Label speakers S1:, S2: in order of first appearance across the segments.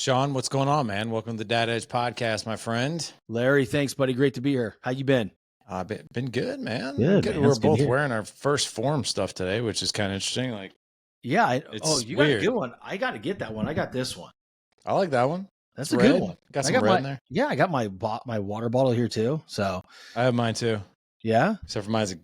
S1: Shawn, what's going on, man? Welcome to the Dad Edge podcast, my friend.
S2: Larry, thanks, buddy. Great to be here. How you been?
S1: Been good, man.
S2: Good, man.
S1: We're
S2: That's good
S1: both
S2: to hear.
S1: wearing our first form stuff today, which is kind of interesting. Like,
S2: Yeah.
S1: it's
S2: You
S1: weird.
S2: got a good one. I got to get that one. I got this one.
S1: I like that one.
S2: That's
S1: It's
S2: a good
S1: red.
S2: one.
S1: Got
S2: I
S1: some red in there.
S2: Yeah, I got my water bottle here too. So
S1: I have mine too,
S2: yeah.
S1: except for mine's.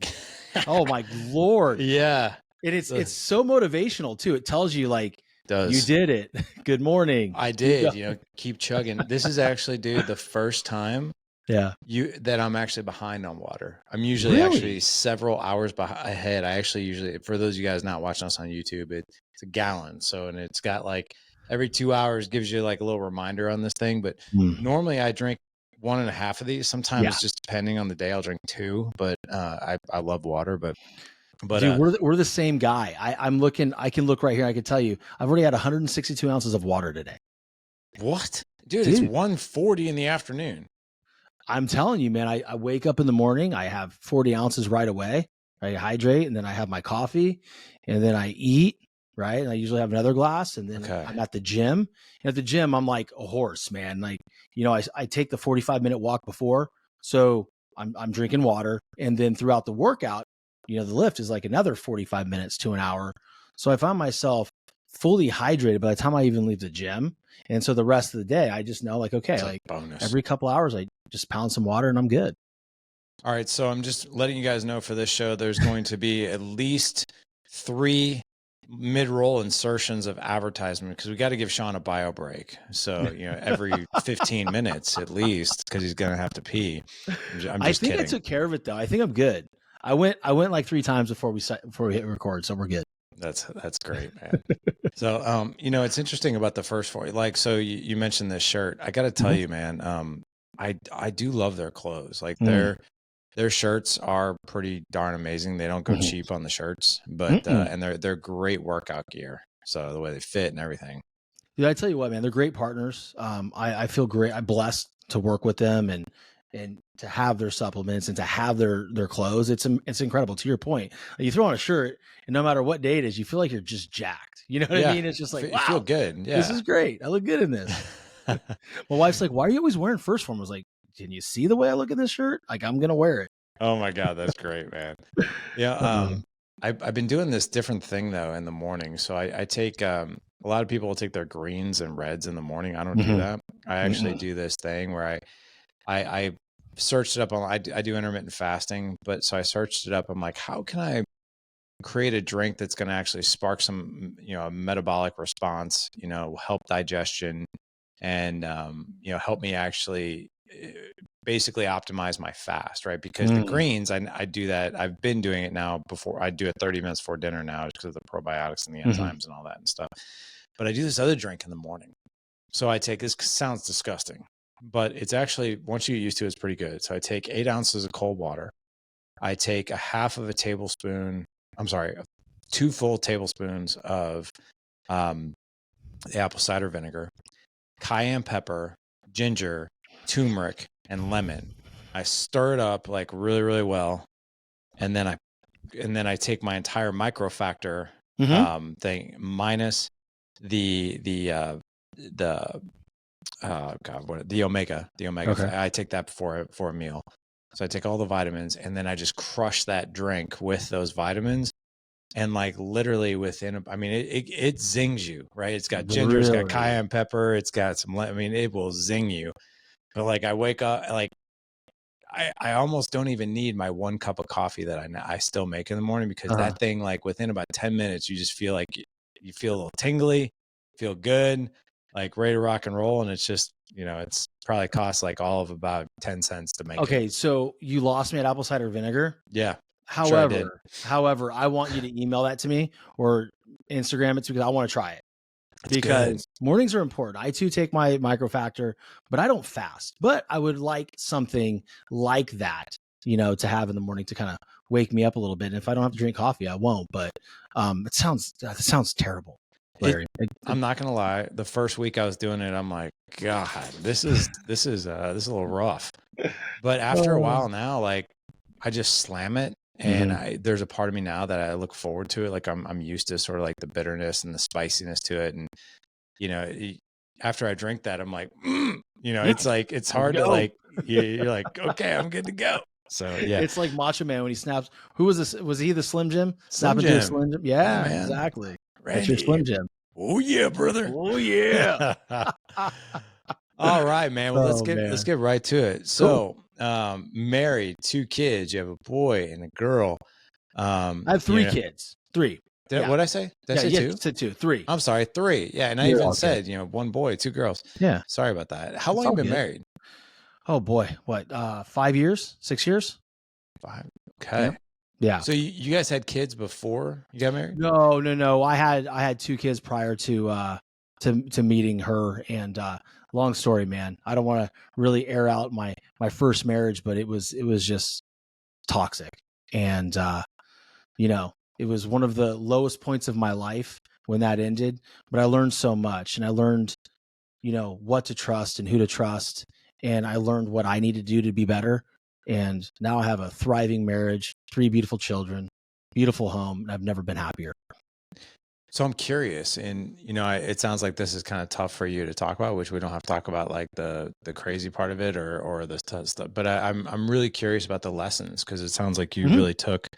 S2: Oh my Lord.
S1: Yeah.
S2: And it's so motivational too. It tells you like
S1: Does.
S2: you did it. Good morning.
S1: I did. Keep chugging. This is actually, dude, the first time
S2: Yeah.
S1: that I'm actually behind on water. I'm usually
S2: Really?
S1: actually several hours ahead. I actually usually, for those of you guys not watching us on YouTube, it's a gallon. So, and it's got like every 2 hours gives you like a little reminder on this thing. But normally I drink 1.5 of these. Sometimes just depending on the day, I'll drink 2. But I love water. But
S2: dude, we're the same guy. I'm looking. I can look right here. I can tell you, I've already had 162 ounces of water today.
S1: What, dude? It's 1:40 in the afternoon.
S2: I'm telling you, man, I wake up in the morning, I have 40 ounces right away. I hydrate, and then I have my coffee, and then I eat, right? And I usually have another glass, and then I'm at the gym. And at the gym, I'm like a horse, man. Like, I take the 45-minute walk before, so I'm drinking water. And then throughout the workout, the lift is like another 45 minutes to an hour. So I find myself fully hydrated by the time I even leave the gym. And so the rest of the day, I just know like, okay, like
S1: bonus.
S2: Every couple hours, I just pound some water and I'm good.
S1: All right. So I'm just letting you guys know for this show, there's going to be at least 3 mid-roll insertions of advertisement because we got to give Shawn a bio break. So, every 15 minutes at least, because he's going to have to pee. I think
S2: I took care of it though. I think I'm good. I went like 3 times before we hit record. So we're good.
S1: That's great, man. So, it's interesting about the first 4, like, so you mentioned this shirt. I got to tell you, man, I do love their clothes. Like their shirts are pretty darn amazing. They don't go cheap on the shirts, but, and they're great workout gear. So the way they fit and everything.
S2: Yeah. I tell you what, man, they're great partners. I feel great. I'm blessed to work with them and to have their supplements and to have their clothes. It's incredible. To your point, you throw on a shirt and no matter what day it is, you feel like you're just jacked. You know what I mean? It's just like, wow,
S1: feel good. Yeah.
S2: This is great. I look good in this. My wife's like, why are you always wearing First Form? I was like, can you see the way I look in this shirt? Like, I'm going to wear it.
S1: Oh my God. That's great, man. Yeah. I've been doing this different thing though in the morning. So I take, a lot of people will take their greens and reds in the morning. I don't do that. I actually do this thing where I searched it up on, I do intermittent fasting, but so I searched it up. I'm like, how can I create a drink that's going to actually spark some, a metabolic response, help digestion and, help me actually basically optimize my fast, right? Because the greens, I do that. I've been doing it now before. I do it 30 minutes before dinner now because of the probiotics and the enzymes and all that and stuff. But I do this other drink in the morning. So I take, this sounds disgusting, but it's actually, once you get used to it, it's pretty good. So I take 8 ounces of cold water. I take 2 full tablespoons of the apple cider vinegar, cayenne pepper, ginger, turmeric, and lemon. I stir it up like really, really well. And then I take my entire microfactor thing minus the omega. Okay. I take that before a meal. So I take all the vitamins and then I just crush that drink with those vitamins. And like literally it zings you, right? It's got ginger, It's got cayenne pepper, it's got some, it will zing you. But like I wake up, like I almost don't even need my 1 cup of coffee that I still make in the morning because that thing, like within about 10 minutes, you just feel like you feel a little tingly, feel good, like ready to rock and roll. And it's just, it's probably costs like all of about 10 cents to make it.
S2: Okay. So you lost me at apple cider vinegar.
S1: Yeah.
S2: However, I want you to email that to me or Instagram it to me because I want to try it. Because mornings are important. I too take my microfactor, but I don't fast. But I would like something like that, to have in the morning to kind of wake me up a little bit. And if I don't have to drink coffee, I won't. But it sounds terrible, Larry.
S1: I'm not gonna lie. The first week I was doing it, I'm like, God, this is a little rough. But after a while now, like I just slam it. And there's a part of me now that I look forward to it. Like I'm used to sort of like the bitterness and the spiciness to it. And, after I drink that, I'm like, it's like, it's hard to like, you're like, okay, I'm good to go. So yeah,
S2: it's like Macho Man when he snaps. Who was this? Was he the Slim Jim?
S1: Slim
S2: Snapping to a
S1: Jim.
S2: Slim Jim? Yeah, exactly. That's your
S1: Randy.
S2: Slim Jim.
S1: Oh yeah, brother.
S2: Oh yeah.
S1: All right, man. Well, let's get right to it. So,
S2: cool.
S1: Married, 2 kids. You have a boy and a girl.
S2: I have 3 kids. 3.
S1: What did I say? Did I say 2?
S2: You said 2. 3.
S1: I'm sorry, 3. Yeah, and I even said, 1 boy, 2 girls.
S2: Yeah.
S1: Sorry about that. How long have you been married?
S2: Oh boy, what? 5 years? 6 years?
S1: 5. Okay.
S2: Yeah.
S1: So you guys had kids before you got married?
S2: No. I had 2 kids prior to meeting her, and long story, man. I don't want to really air out my first marriage, but it was just toxic. And it was one of the lowest points of my life when that ended, but I learned so much, and I learned what to trust and who to trust, and I learned what I need to do to be better. And now I have a thriving marriage, 3 beautiful children, beautiful home, and I've never been happier.
S1: So I'm curious, and it sounds like this is kind of tough for you to talk about, which we don't have to talk about like the crazy part of it or the stuff. But I'm really curious about the lessons, because it sounds like you really took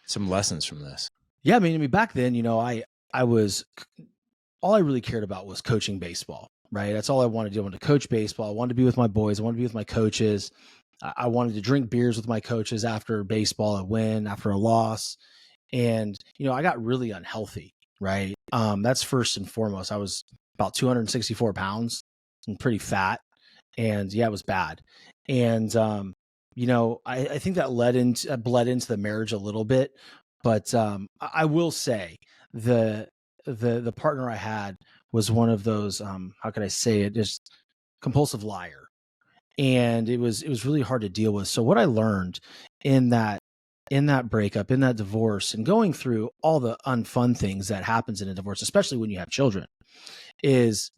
S1: some lessons from this.
S2: Yeah, I mean, back then, I was, all I really cared about was coaching baseball, right? That's all I wanted to do. I wanted to coach baseball. I wanted to be with my boys. I wanted to be with my coaches. I wanted to drink beers with my coaches after baseball, a win, after a loss. And, I got really unhealthy, right? That's first and foremost. I was about 264 pounds and pretty fat. And yeah, it was bad. And, I think that bled into the marriage a little bit. But I will say the partner I had was one of those, how could I say it, just compulsive liar. And it was really hard to deal with. So what I learned in that breakup, in that divorce, and going through all the unfun things that happens in a divorce, especially when you have children, is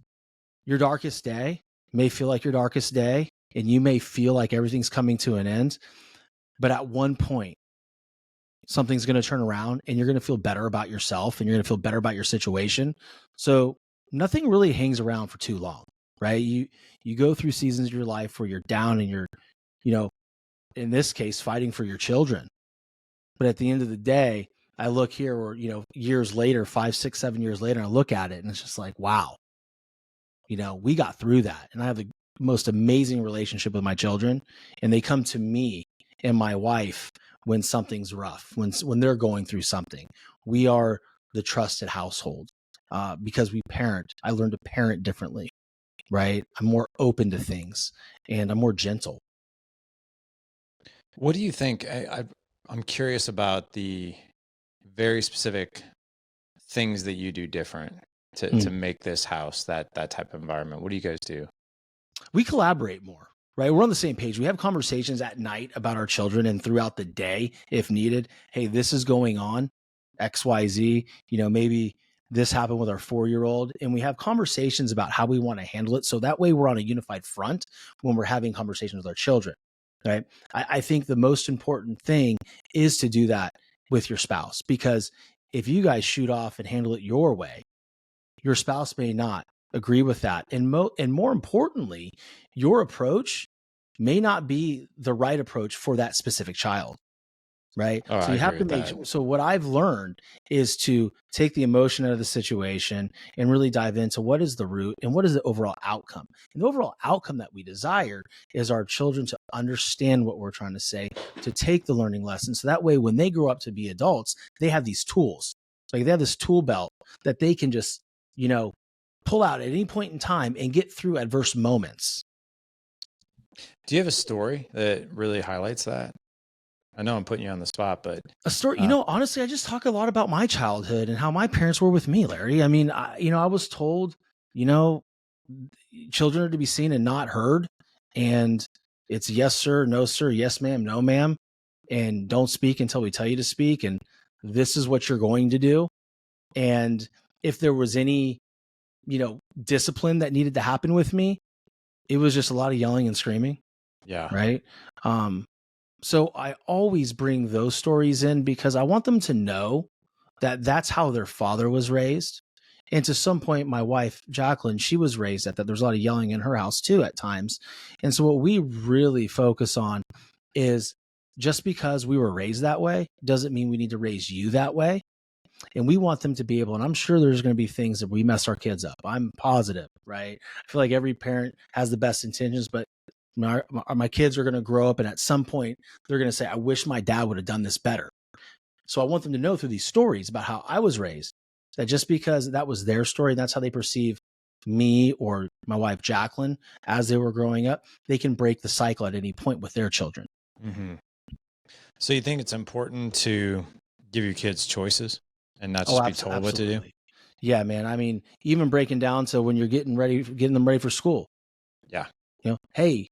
S2: your darkest day may feel like your darkest day, and you may feel like everything's coming to an end. But at one point, something's going to turn around, and you're going to feel better about yourself, and you're going to feel better about your situation. So nothing really hangs around for too long, right? You go through seasons of your life where you're down and you're, in this case, fighting for your children. But at the end of the day, I look here, or, years later, 5, 6, 7 years later, I look at it and it's just like, wow, we got through that. And I have the most amazing relationship with my children, and they come to me and my wife when something's rough, when they're going through something. We are the trusted household because we parent. I learned to parent differently, right? I'm more open to things, and I'm more gentle.
S1: What do you think? I'm curious about the very specific things that you do different to make this house that type of environment. What do you guys do?
S2: We collaborate more, right? We're on the same page. We have conversations at night about our children and throughout the day, if needed. Hey, this is going on, XYZ, maybe this happened with our 4-year-old, and we have conversations about how we want to handle it. So that way we're on a unified front when we're having conversations with our children, right? I think the most important thing is to do that with your spouse, because if you guys shoot off and handle it your way, your spouse may not agree with that. And more importantly, your approach may not be the right approach for that specific child. Right.
S1: Oh,
S2: so you have to make sure. So what I've learned is to take the emotion out of the situation and really dive into what is the root and what is the overall outcome. And the overall outcome that we desire is our children to understand what we're trying to say, to take the learning lessons. So that way, when they grow up to be adults, they have these tools. Like they have this tool belt that they can just, pull out at any point in time and get through adverse moments.
S1: Do you have a story that really highlights that? I know I'm putting you on the spot, but
S2: a story, honestly, I just talk a lot about my childhood and how my parents were with me, Larry. I mean, I was told, children are to be seen and not heard. And it's yes, sir, no, sir, yes, ma'am, no, ma'am. And don't speak until we tell you to speak. And this is what you're going to do. And if there was any, discipline that needed to happen with me, it was just a lot of yelling and screaming.
S1: Yeah.
S2: Right. So I always bring those stories in because I want them to know that that's how their father was raised. And to some point, my wife, Jacqueline, she was raised at that. There's a lot of yelling in her house too at times. And so what we really focus on is just because we were raised that way doesn't mean we need to raise you that way. And we want them to be able, and I'm sure there's going to be things that we mess our kids up. I'm positive, right? I feel like every parent has the best intentions, but my kids are going to grow up and at some point they're going to say, I wish my dad would have done this better. So I want them to know through these stories about how I was raised, that just because that was their story, and that's how they perceive me or my wife, Jacqueline, as they were growing up, they can break the cycle at any point with their children.
S1: Mm-hmm. So you think it's important to give your kids choices and not just be told what to do?
S2: Yeah, man. I mean, even breaking down to when you're getting them ready for school.
S1: Yeah.
S2: Hey,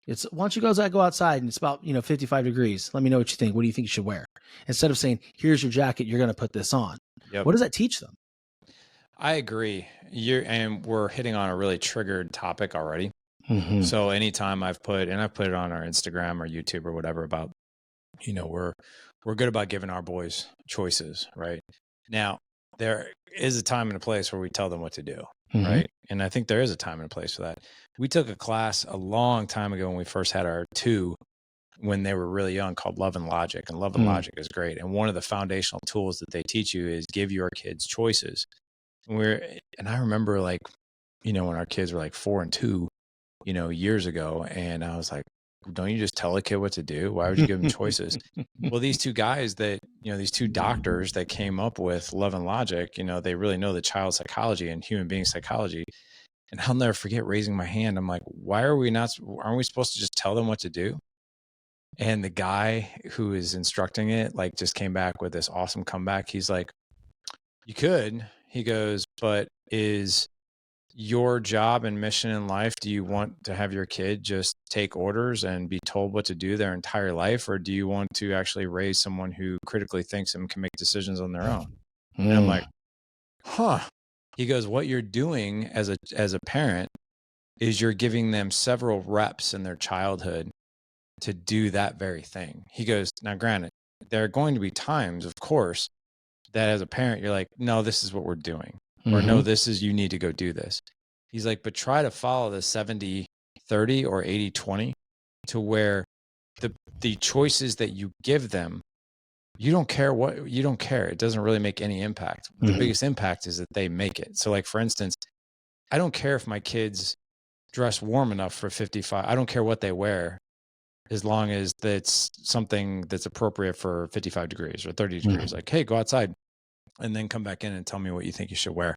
S2: why don't you guys go outside and it's about, 55 degrees. Let me know what you think. What do you think you should wear? Instead of saying, here's your jacket, you're going to put this on.
S1: Yep.
S2: What does that teach them?
S1: I agree. And we're hitting on a really triggered topic already. Mm-hmm. So anytime I've put it on our Instagram or YouTube or whatever about, we're good about giving our boys choices, right? Now, there is a time and a place where we tell them what to do, mm-hmm. right? And I think there is a time and a place for that. We took a class a long time ago when we first had our two, when they were really young, called Love and Logic. And Love and Logic is great. And one of the foundational tools that they teach you is give your kids choices. And I remember when our kids were 4 and 2, years ago. And I was like, don't you just tell a kid what to do? Why would you give them choices? Well, these two guys these two doctors that came up with Love and Logic, they really know the child psychology and human being psychology. And I'll never forget raising my hand. I'm like, aren't we supposed to just tell them what to do? And the guy who is instructing it, just came back with this awesome comeback. He's like, you could, he goes, but is your job and mission in life, do you want to have your kid just take orders and be told what to do their entire life? Or do you want to actually raise someone who critically thinks and can make decisions on their own? And I'm like, He goes, what you're doing as a parent is you're giving them several reps in their childhood to do that very thing. He goes, now granted, there are going to be times, of course, that as a parent, you're like, no, this is what we're doing. Or no, you need to go do this. He's like, but try to follow the 70-30 or 80-20 to where the choices that you give them, you don't care. It doesn't really make any impact. The biggest impact is that they make it. So for instance, I don't care if my kids dress warm enough for 55. I don't care what they wear as long as that's something that's appropriate for 55 degrees or 30 degrees. Hey, go outside and then come back in and tell me what you think you should wear.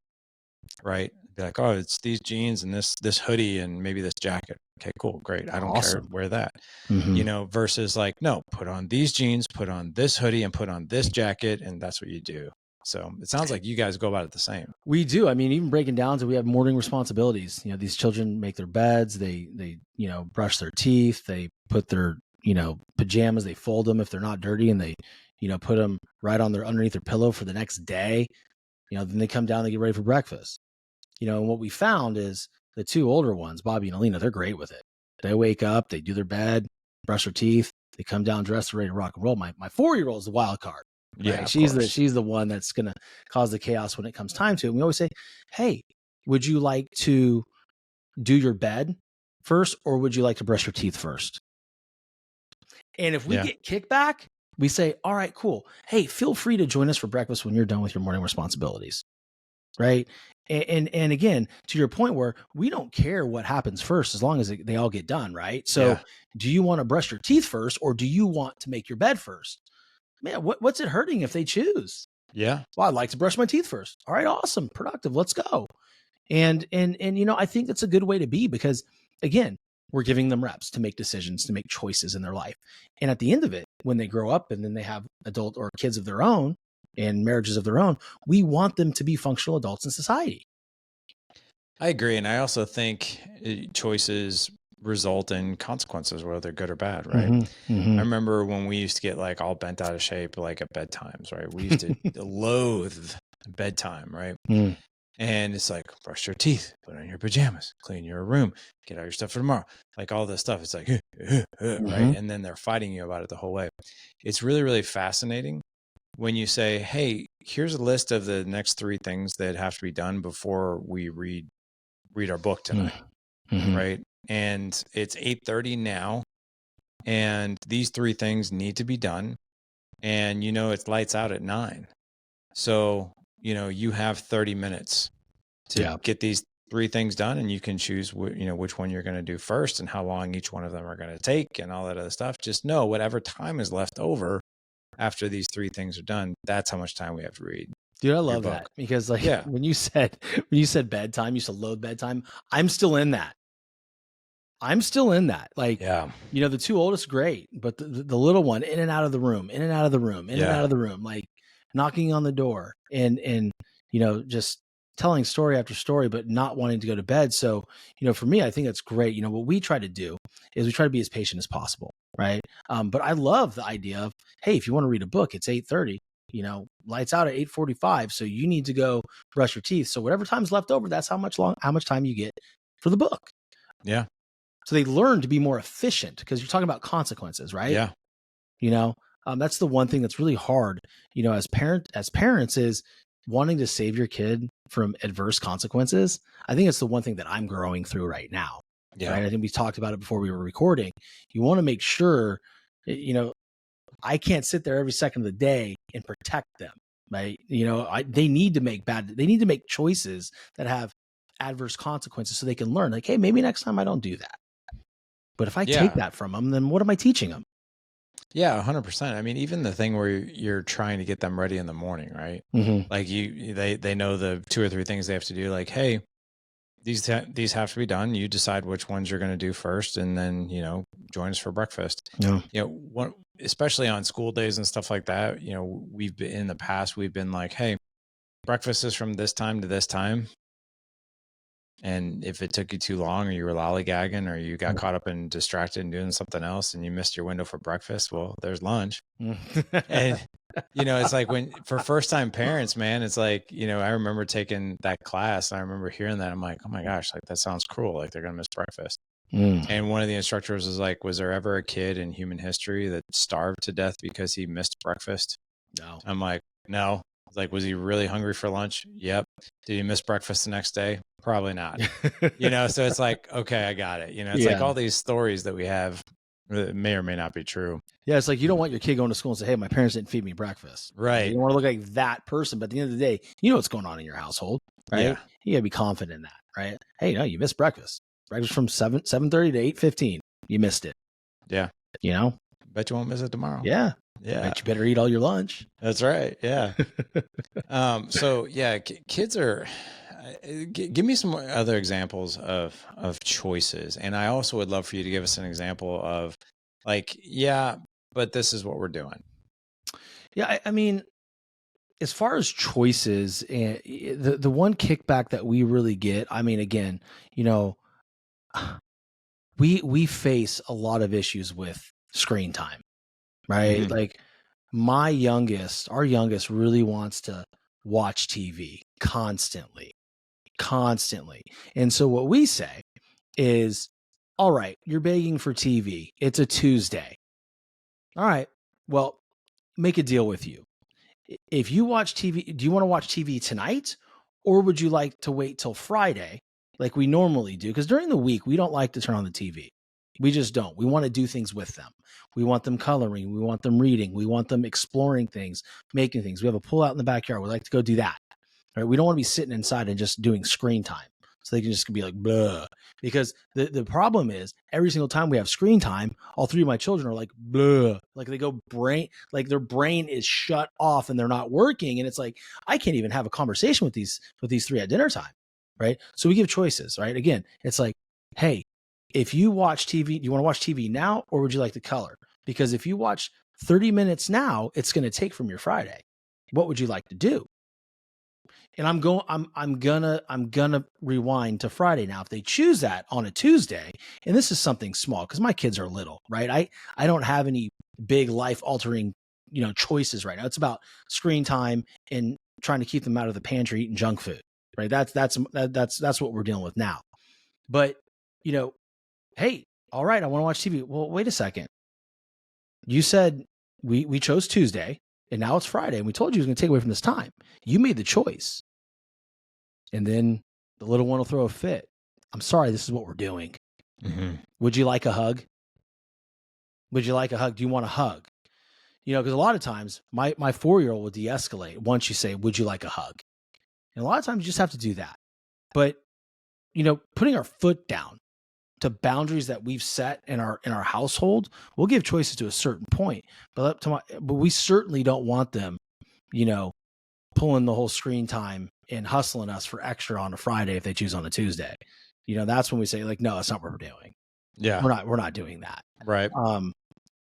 S1: Right? Be like, oh, it's these jeans and this hoodie and maybe this jacket. Okay, cool, great. I don't care. Wear that. Versus no, put on these jeans, put on this hoodie, and put on this jacket, and that's what you do. So it sounds like you guys go about it the same.
S2: We do. I mean, even breaking down to we have morning responsibilities. These children make their beds, they brush their teeth, they put their pajamas, they fold them if they're not dirty, and they put them right on underneath their pillow for the next day. Then they come down, they get ready for breakfast. And what we found is the two older ones, Bobby and Alina, they're great with it. They wake up, they do their bed, brush their teeth, they come down dressed, ready to rock and roll. My 4-year-old is the wild card. Right? Yeah, she's the one that's gonna cause the chaos when it comes time to it. And we always say, hey, would you like to do your bed first, or would you like to brush your teeth first? And if we get kickback, we say, all right, cool. Hey, feel free to join us for breakfast when you're done with your morning responsibilities. Right. And again, to your point where we don't care what happens first, as long as they all get done. Right. So do you want to brush your teeth first, or do you want to make your bed first? Man, what's it hurting if they choose?
S1: Yeah.
S2: Well, I'd like to brush my teeth first. All right. Awesome. Productive. Let's go. And I think that's a good way to be, because again, we're giving them reps to make decisions, to make choices in their life. And at the end of it, when they grow up and then they have adult or kids of their own and marriages of their own, we want them to be functional adults in society.
S1: I agree. And I also think choices result in consequences, whether they're good or bad, right? I remember when we used to get all bent out of shape, at bedtimes, right? We used to loathe bedtime, right? And it's brush your teeth, put on your pajamas, clean your room, get out your stuff for tomorrow. All this stuff. It's right? And then they're fighting you about it the whole way. It's really, really fascinating when you say, hey, here's a list of the next 3 things that have to be done before we read our book tonight, right? And it's 8:30 now, and these 3 things need to be done, and it's lights out at 9. So, you have 30 minutes to get these 3 things done, and you can choose which one you're going to do first and how long each one of them are going to take and all that other stuff. Just know whatever time is left over after these 3 things are done, that's how much time we have to read.
S2: Dude, I love that, because when you said bedtime, you said load bedtime, I'm still in that. Like, the 2 oldest, great, but the little one, in and out of the room, in and out of the room, in and out of the room, like knocking on the door and just telling story after story, but not wanting to go to bed. So, for me, I think that's great. What we try to do is we try to be as patient as possible, right? But I love the idea of, hey, if you want to read a book, it's 8:30. Lights out at 8:45. So you need to go brush your teeth. So whatever time's left over, that's how much time you get for the book.
S1: Yeah.
S2: So they learn to be more efficient, because you're talking about consequences, right?
S1: Yeah.
S2: That's the one thing that's really hard, as parents, is wanting to save your kid from adverse consequences. I think it's the one thing that I'm growing through right now.
S1: Yeah.
S2: Right? I think we talked about it before we were recording. You want to make sure, I can't sit there every second of the day and protect them. Right? They need to make choices that have adverse consequences, so they can learn, like, hey, maybe next time I don't do that. But if I take that from them, then what am I teaching them?
S1: Yeah, 100%. I mean, even the thing where you're trying to get them ready in the morning, right? Like they know the 2 or 3 things they have to do. Like, hey, these have to be done. You decide which ones you're going to do first, and then join us for breakfast. Especially on school days and stuff like that. We've been in the past. We've been like, hey, breakfast is from this time to this time. And if it took you too long, or you were lollygagging, or you got caught up and distracted and doing something else, and you missed your window for breakfast, well, there's lunch. And, it's like, for first time parents, man, it's like, I remember taking that class, and I remember hearing that. I'm like, oh my gosh, like, that sounds cruel. Like, they're going to miss breakfast. And one of the instructors was like, was there ever a kid in human history that starved to death because he missed breakfast?
S2: No.
S1: I'm like, no. Like, was he really hungry for lunch? Yep. Did he miss breakfast the next day? Probably not. So it's like, okay, I got it. It's like all these stories that we have that may or may not be true.
S2: Yeah, it's like, you don't want your kid going to school and say, hey, my parents didn't feed me breakfast.
S1: Right.
S2: You don't want to look like that person, but at the end of the day, you know what's going on in your household, right?
S1: Yeah.
S2: You gotta be confident in that, right? Hey, no, you missed breakfast. Breakfast from 7:30 to 8:15. You missed it.
S1: Yeah. Bet you won't miss it tomorrow.
S2: Yeah.
S1: Yeah.
S2: Bet you better eat all your lunch.
S1: That's right. Yeah. So yeah, kids are. Give me some other examples of choices, and I also would love for you to give us an example of, like, yeah, but this is what we're doing.
S2: Yeah, I mean, as far as choices, the one kickback that we really get, I mean, again, we face a lot of issues with screen time, right? Like, our youngest really wants to watch TV constantly. And so what we say is, all right, you're begging for TV. It's a Tuesday. All right, well, make a deal with you. If you watch TV, do you want to watch TV tonight, or would you like to wait till Friday like we normally do? Because during the week, we don't like to turn on the TV. We just don't. We want to do things with them. We want them coloring. We want them reading. We want them exploring things, making things. We have a pool out in the backyard. We'd like to go do that. Right? We don't want to be sitting inside and just doing screen time. So they can just be like, blah. Because the problem is, every single time we have screen time, all 3 of my children are like, blah. Like, they go like their brain is shut off and they're not working. And it's like, I can't even have a conversation with these 3 at dinner time. Right? So we give choices, right? Again, it's like, hey, if you watch TV, do you want to watch TV now, or would you like to color? Because if you watch 30 minutes now, it's going to take from your Friday. What would you like to do? And I'm gonna rewind to Friday now. If they choose that on a Tuesday, and this is something small, because my kids are little, right? I don't have any big life altering, choices right now. It's about screen time and trying to keep them out of the pantry eating junk food, right? That's what we're dealing with now. But hey, all right, I want to watch TV. Well, wait a second. You said we chose Tuesday. And now it's Friday, and we told you it was going to take away from this time. You made the choice. And then the little one will throw a fit. I'm sorry, this is what we're doing.
S1: Mm-hmm.
S2: Would you like a hug? Would you like a hug? Do you want a hug? You know, because a lot of times my 4-year-old will de-escalate once you say, would you like a hug? And a lot of times you just have to do that. But, you know, putting our foot down to boundaries that we've set in our household, we'll give choices to a certain point. But we certainly don't want them, you know, pulling the whole screen time and hustling us for extra on a Friday if they choose on a Tuesday. You know, that's when we say, like, no, that's not what we're doing.
S1: Yeah.
S2: We're not doing that.
S1: Right.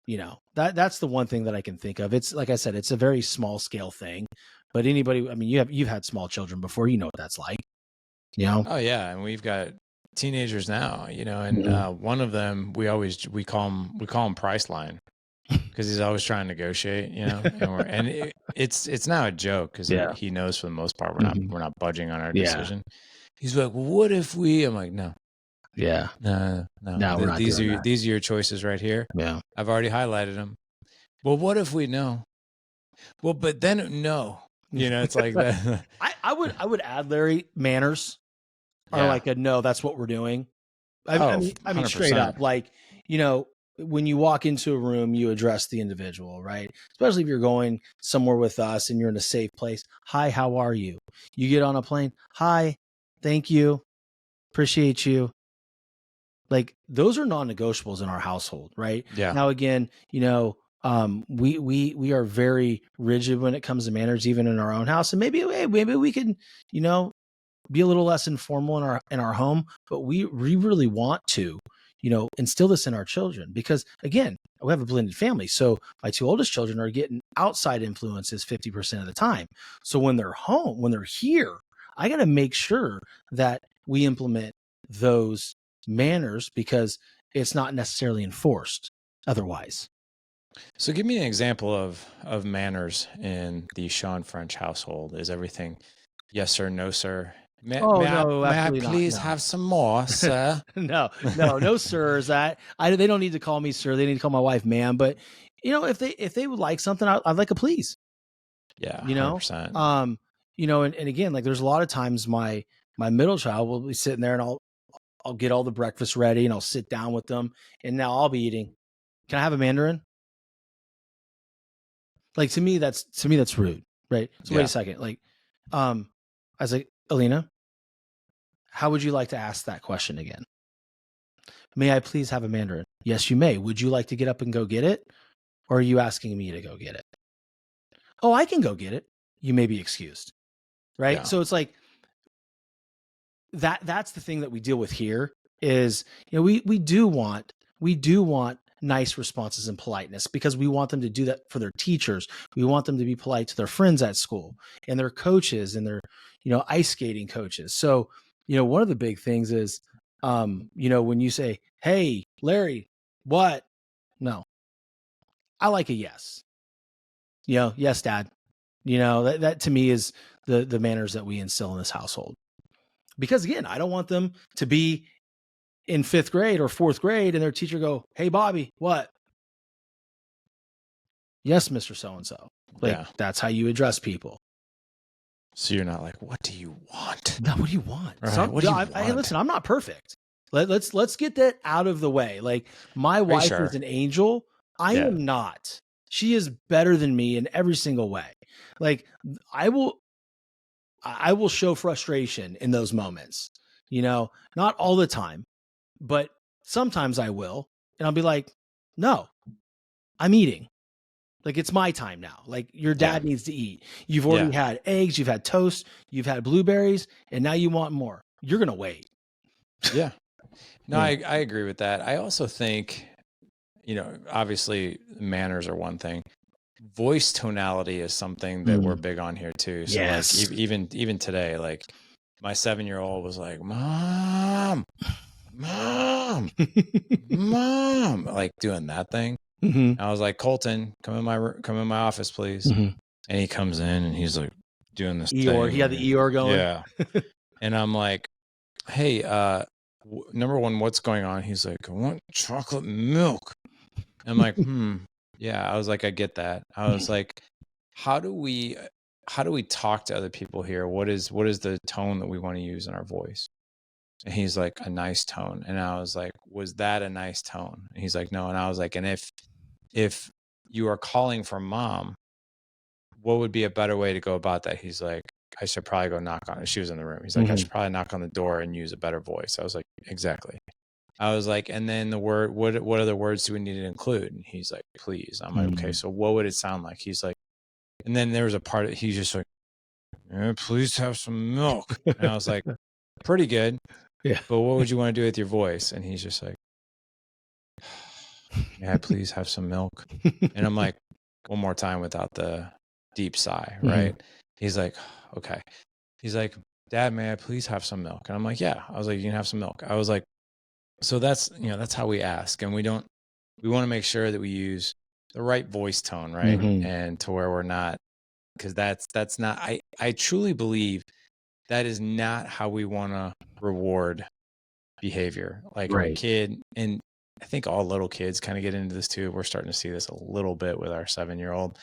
S2: You know, that's the one thing that I can think of. It's like I said, it's a very small scale thing, but anybody, I mean, you've had small children before, you know what that's like, you know?
S1: Oh yeah. And we've got teenagers now, you know, and one of them, we call him Priceline because he's always trying to negotiate, you know, and it's now a joke because he knows for the most part, we're not budging on our decision. He's like, well, what if I'm like, no.
S2: Yeah.
S1: No,
S2: we're not
S1: these
S2: doing
S1: are
S2: that.
S1: these are your choices right here.
S2: Yeah.
S1: I've already highlighted them. Well, what if we know? Well, but then no. You know, it's like that.
S2: I would add, Larry, manners are like a no, that's what we're doing. I mean, straight up, like, you know, when you walk into a room, you address the individual, right? Especially if you're going somewhere with us and you're in a safe place. Hi, how are you? You get on a plane. Hi, thank you. Appreciate you. Like, those are non-negotiables in our household, right?
S1: Yeah.
S2: Now, again, you know, we are very rigid when it comes to manners, even in our own house. And maybe we can, you know, be a little less informal in our home, but we really want to, you know, instill this in our children because, again, we have a blended family. So my 2 oldest children are getting outside influences 50% of the time. So when they're home, when they're here, I got to make sure that we implement those manners because it's not necessarily enforced otherwise.
S1: So give me an example of manners in the Shawn French household. Is everything yes sir, no sir? May I please have some more, sir?
S2: No, sirs. They don't need to call me sir. They need to call my wife ma'am. But, you know, if they would like something, I'd like a please.
S1: Yeah,
S2: you know,
S1: 100%.
S2: You know, and again, like, there's a lot of times my middle child will be sitting there and I'll get all the breakfast ready and I'll sit down with them and now I'll be eating. Can I have a Mandarin? Like, to me that's rude, right? So wait a second. Like, I was like, Alina, how would you like to ask that question again? May I please have a Mandarin? Yes, you may. Would you like to get up and go get it? Or are you asking me to go get it? Oh, I can go get it. You may be excused. Right?
S1: Yeah.
S2: So it's like that's the thing that we deal with here is, you know, we do want nice responses and politeness because we want them to do that for their teachers. We want them to be polite to their friends at school and their coaches and their, you know, ice skating coaches. So, you know, one of the big things is, you know, when you say, hey, Larry, what? No, I like a yes. You know, yes, Dad. You know, that to me is the manners that we instill in this household. Because, again, I don't want them to be in 5th grade or 4th grade and their teacher go, hey, Bobby, what? Yes, Mr. So-and-so. Like, that's how you address people.
S1: So you're not like, what do you want?
S2: No, what do you want?
S1: Right. What do you want?
S2: Hey, listen, I'm not perfect. Let's get that out of the way. Like, my wife is an angel. I am not. She is better than me in every single way. Like, I will show frustration in those moments, you know, not all the time, but sometimes I will. And I'll be like, no, I'm eating. Like, it's my time now. Like, your dad needs to eat. You've already had eggs, you've had toast, you've had blueberries, and now you want more. You're going to wait.
S1: Yeah. No, I agree with that. I also think, you know, obviously manners are one thing. Voice tonality is something that we're big on here too. So like even today, like my 7-year-old was like, Mom, like doing that thing. Mm-hmm. I was like, Colton, come in my office, please. Mm-hmm. And he comes in and he's like doing this
S2: Eeyore.
S1: thing.
S2: He had the Eeyore going.
S1: Yeah. And I'm like, hey, number one, what's going on? He's like, I want chocolate milk. I'm like, yeah. I was like, I get that. I was like, how do we talk to other people here? What is the tone that we want to use in our voice? And he's like, a nice tone. And I was like, was that a nice tone? And he's like, no. And I was like, and if you are calling for mom, what would be a better way to go about that? He's like, I should probably go knock on it. She was in the room. He's like, I should probably knock on the door and use a better voice. I was like, exactly. I was like, and then the word, what other words do we need to include? And he's like, please. I'm like, okay, so what would it sound like? He's like, and then there was a part of, he's just like, please have some milk. And I was like, pretty good.
S2: Yeah.
S1: But what would you want to do with your voice? And he's just like, may I please have some milk? And I'm like, one more time without the deep sigh, right? He's like, okay. He's like, Dad, may I please have some milk? And I'm like, yeah. I was like, you can have some milk. I was like, so that's, that's how we ask. And we want to make sure that we use the right voice tone, right? And to where we're not, because that's not, I truly believe that is not how we want to reward behavior. Like our kid, and I think all little kids kind of get into this too. We're starting to see this a little bit with our 7-year-old.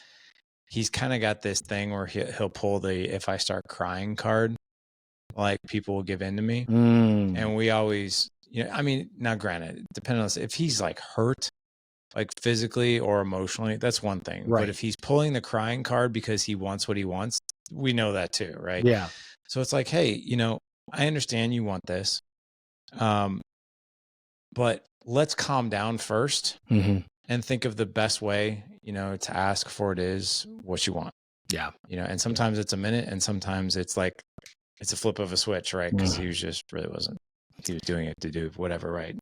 S1: He's kind of got this thing where he'll pull the, if I start crying card, like people will give in to me. And we always, I mean, now granted, depending on if he's like hurt, like physically or emotionally, that's one thing. But if he's pulling the crying card because he wants what he wants, we know that too, right?
S2: Yeah.
S1: So it's like, hey, I understand you want this. But let's calm down first and think of the best way, to ask for it is what you want.
S2: Yeah.
S1: And sometimes it's a minute and sometimes it's like, it's a flip of a switch, right? Because he was doing it to do whatever, right?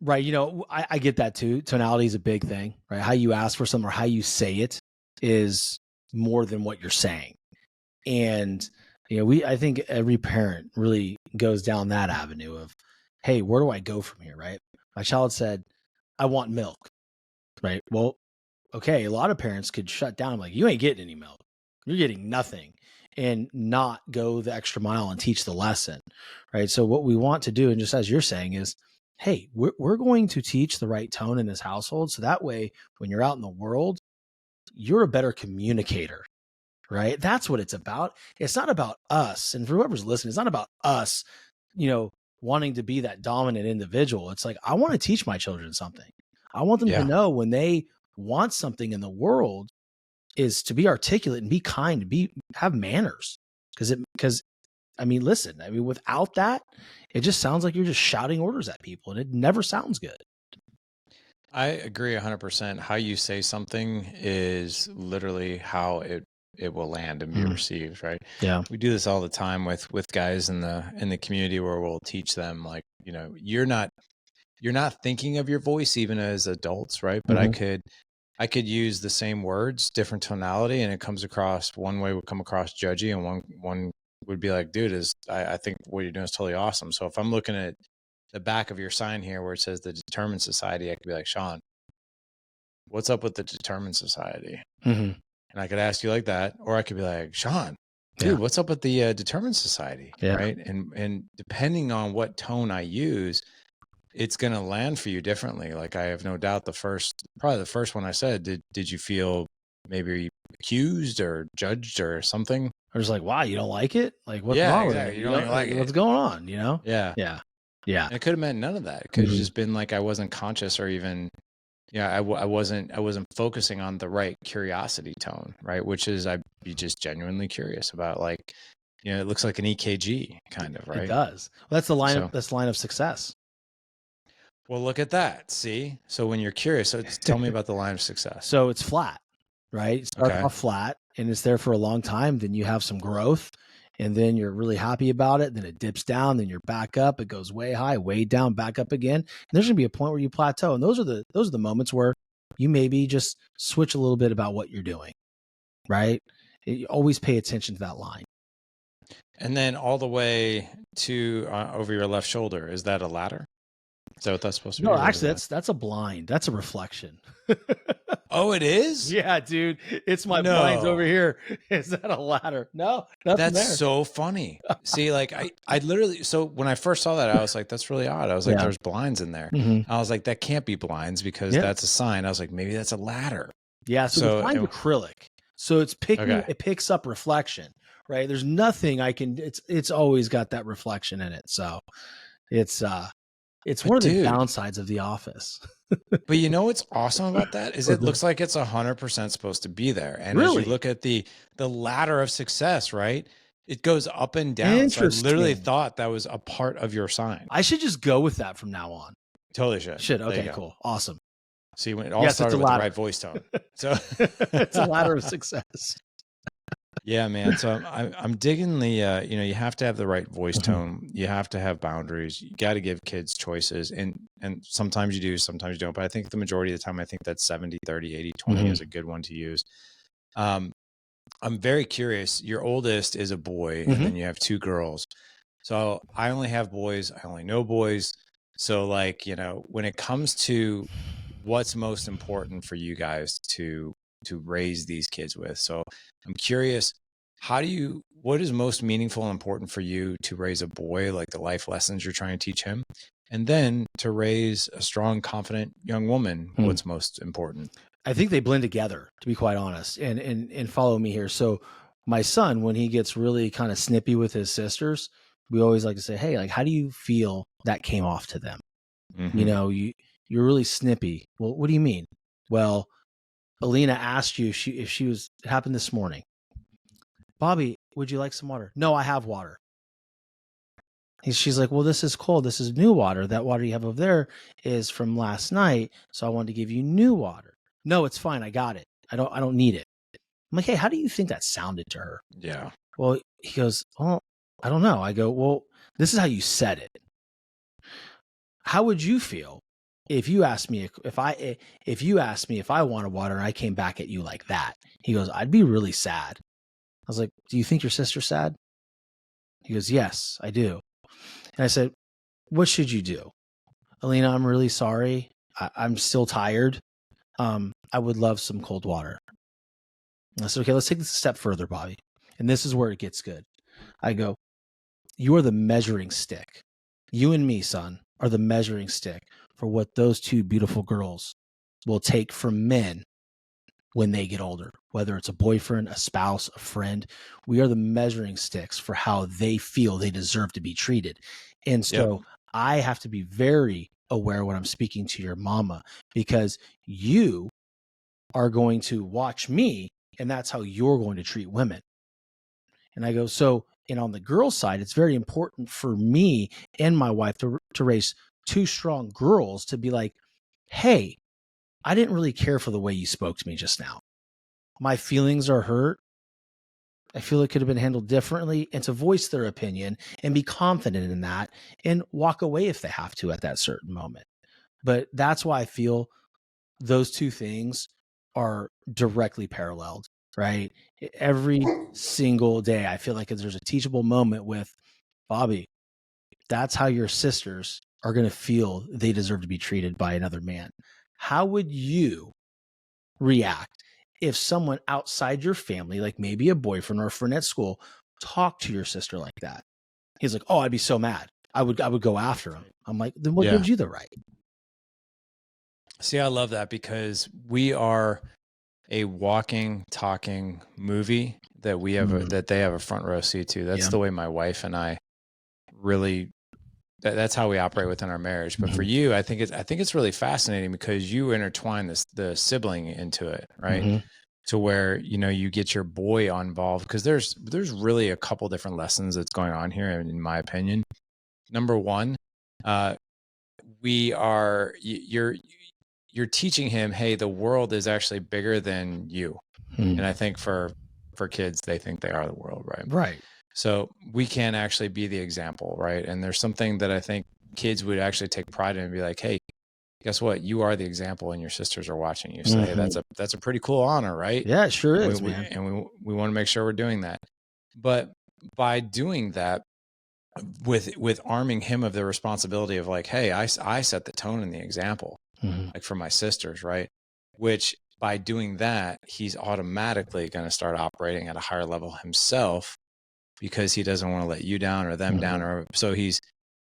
S2: Right. I get that too. Tonality is a big thing, right? How you ask for something or how you say it is more than what you're saying. And, I think every parent really goes down that avenue of, hey, where do I go from here, right? My child said, I want milk, right? Well, okay, a lot of parents could shut down. I'm like, you ain't getting any milk. You're getting nothing, and not go the extra mile and teach the lesson, right? So what we want to do, and just as you're saying, is, hey, we're going to teach the right tone in this household. So that way, when you're out in the world, you're a better communicator, right? That's what it's about. It's not about us. And for whoever's listening, it's not about us, wanting to be that dominant individual. It's like, I want to teach my children something. I want them to know when they want something in the world is to be articulate and be kind, have manners. Because I mean, listen, without that, it just sounds like you're just shouting orders at people and it never sounds good.
S1: I agree 100%. How you say something is literally how it will land and be received, right?
S2: Yeah.
S1: We do this all the time with guys in the community where we'll teach them, like, you're not thinking of your voice even as adults, right? But I could use the same words, different tonality, and it comes across, one way would come across judgy and one would be like, dude, I think what you're doing is totally awesome. So if I'm looking at the back of your sign here where it says the Determined Society, I could be like, Shawn, what's up with the Determined Society? And I could ask you like that, or I could be like, Shawn, dude, what's up with the Determined Society? Right. And depending on what tone I use, it's going to land for you differently. Like, I have no doubt probably the first one I said, did you feel maybe accused or judged or something?
S2: Or just like, wow, you don't like it? Like, what's wrong with it?
S1: You don't like it.
S2: What's going on?
S1: Yeah.
S2: And
S1: it could have meant none of that. It could have just been like, I wasn't conscious, or even, I wasn't focusing on the right curiosity tone, right? Which is, I'd be just genuinely curious about, like, it looks like an EKG kind of, right?
S2: It does. Well, that's the line of success.
S1: Well, look at that. See? So when you're curious, tell me about the line of success.
S2: So it's flat, right? It starts off flat and it's there for a long time. Then you have some growth and then you're really happy about it. Then it dips down, then you're back up. It goes way high, way down, back up again. And there's going to be a point where you plateau. And those are the moments where you maybe just switch a little bit about what you're doing, right? You always pay attention to that line.
S1: And then all the way to over your left shoulder. Is that a ladder? Is that what that's supposed to be?
S2: No, actually, that's a blind. That's a reflection.
S1: Oh, it is?
S2: Yeah, dude. It's my blinds over here. Is that a ladder? No,
S1: that's
S2: there.
S1: So funny. See, like I literally, so when I first saw that, I was like, that's really odd. I was like, there's blinds in there. I was like, that can't be blinds because that's a sign. I was like, maybe that's a ladder.
S2: Yeah, so the blind's acrylic. So
S1: Okay.
S2: it picks up reflection, right? There's nothing I can, it's always got that reflection in it. So it's one
S1: But
S2: of the
S1: dude,
S2: downsides of The Office.
S1: but you know what's awesome about that is it
S2: What's that?
S1: looks like it's 100% supposed to be there. And as you
S2: Really
S1: look at the ladder of success, right? It goes up and down. So I literally
S2: interesting.
S1: thought that was a part of your sign.
S2: I should just go with that from now on.
S1: Totally should.
S2: Should.
S1: There you
S2: Okay,
S1: go.
S2: cool. Awesome.
S1: See, when it all
S2: Yes, it's a
S1: started with the
S2: ladder.
S1: right voice tone. So
S2: It's a ladder of success.
S1: yeah, man. So I'm digging the you have to have the right voice
S2: Mhm.
S1: tone. You have to have boundaries. You got to give kids choices, and sometimes you do, sometimes you don't. But I think the majority of the time, I think that 70, 30, 80, 20 is a good one to use. I'm very curious. Your oldest is a boy, and then you have 2 girls. So I only have boys. I only know boys. So like, when it comes to what's most important for you guys to raise these kids with. So I'm curious, what is most meaningful and important for you to raise a boy, like the life lessons you're trying to teach him? And then to raise a strong, confident young woman, what's most important?
S2: I think they blend together, to be quite honest. And follow me here. So my son, when he gets really kind of snippy with his sisters, we always like to say, "Hey, like, how do you feel that came off to them? You know, you're really snippy." Well, what do you mean? Well, Alina asked you if she was, it happened this morning. "Bobby, would you like some water?" "No, I have water." She's like, "Well, this is cold. This is new water. That water you have over there is from last night. So I wanted to give you new water." "No, it's fine. I got it. I don't need it." I'm like, "Hey, how do you think that sounded to her?"
S1: Yeah.
S2: Well, he goes, "Well, I don't know." I go, "Well, this is how you said it. How would you feel if you asked me if you asked me if I wanted water and I came back at you like that?" He goes, "I'd be really sad." I was like, "Do you think your sister's sad?" He goes, "Yes, I do." And I said, "What should you do?" "Alina, I'm really sorry. I'm still tired. I would love some cold water." I said, "Okay, let's take this a step further, Bobby." And this is where it gets good. I go, "You are the measuring stick. You and me, son, are the measuring stick for what those 2 beautiful girls will take from men when they get older, whether it's a boyfriend, a spouse, a friend. We are the measuring sticks for how they feel they deserve to be treated." And so I have to be very aware when I'm speaking to your mama, because you are going to watch me, and that's how you're going to treat women. And I go, and on the girl side, it's very important for me and my wife to raise 2 strong girls to be like, "Hey, I didn't really care for the way you spoke to me just now. My feelings are hurt. I feel it could have been handled differently," and to voice their opinion and be confident in that and walk away if they have to at that certain moment. But that's why I feel those 2 things are directly paralleled, right? Every single day, I feel like there's a teachable moment with Bobby. That's how your sisters are going to feel they deserve to be treated by another man. How would you react if someone outside your family, like maybe a boyfriend or a friend at school, talked to your sister like that? He's like, "Oh, I'd be so mad. I would go after him." I'm like, "Then what gives you the right?"
S1: See, I love that because we are a walking, talking movie that we have that they have a front row seat to. That's the way my wife and I really. That's how we operate within our marriage. But for you, I think it's really fascinating because you intertwine the sibling into it, right? To where you get your boy involved, because there's really a couple different lessons that's going on here, in my opinion. Number one, you're teaching him, hey, the world is actually bigger than you. And I think for kids, they think they are the world, right?
S2: Right.
S1: So we can actually be the example, right? And there's something that I think kids would actually take pride in and be like, hey, guess what? You are the example and your sisters are watching you. So hey, that's a pretty cool honor, right?
S2: Yeah, it sure is, man.
S1: And we want to make sure we're doing that. But by doing that, with arming him of the responsibility of like, hey, I set the tone and the example, like for my sisters, right? Which by doing that, he's automatically going to start operating at a higher level himself, because he doesn't want to let you down or them down, or so